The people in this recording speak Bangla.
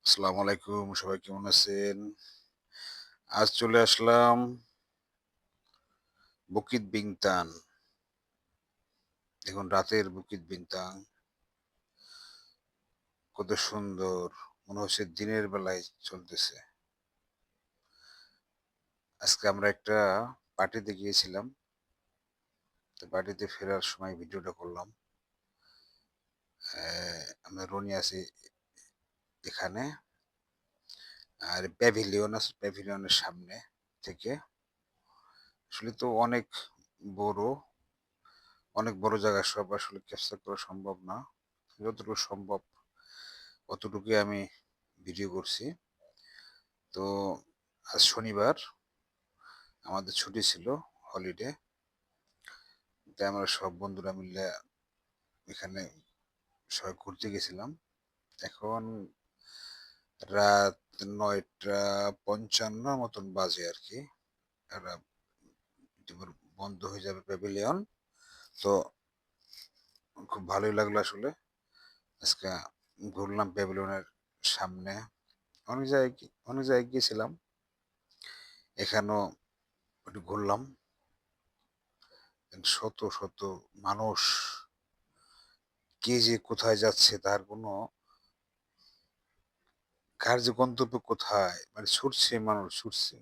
আসসালামু আলাইকুম। সবাই কেমন আছেন? আজ চলে আসলাম বুকিত বিনতাং। দেখুন রাতের বুকিত বিনতাং কত সুন্দর। মনে হচ্ছে দিনের বেলায় চলতেছে। আজকে আমরা একটা পার্টিতে গিয়েছিলাম। তো পার্টিতে ফেরার সময় ভিডিওটা করলাম। আমরা রনি আছি এখানে। আর প্যাভিলিয়ন আছে, প্যাভিলিয়নের সামনে থেকে। আসলে তো বড়, অনেক বড় জায়গা সব আসলে ক্যাপচার করা সম্ভব না। যতটুকু সম্ভব অতটুকুই আমি ভিডিও করছি। তো আজ শনিবার আমাদের ছুটি ছিল, হলিডে। তাই আমরা সব বন্ধুরা মিলে এখানে সবাই ঘুরতে গেছিলাম। এখন রাত 9:55 মতন বাজে আর কি। এরা এবার বন্ধ হয়ে যাবে প্যাভিলিয়ন। তো খুব ভালোই লাগলো আসলে। আজকে ঘুরলাম প্যাভিলিয়নের সামনে। অনেক জায়গায় গিয়েছিলাম। এখানেও একটু ঘুরলাম। শত শত মানুষ, কে যে কোথায় যাচ্ছে তার কোনো, কার যে গন্তব্য কোথায়, মানে ছুটছে, মানুষ ছুটছে।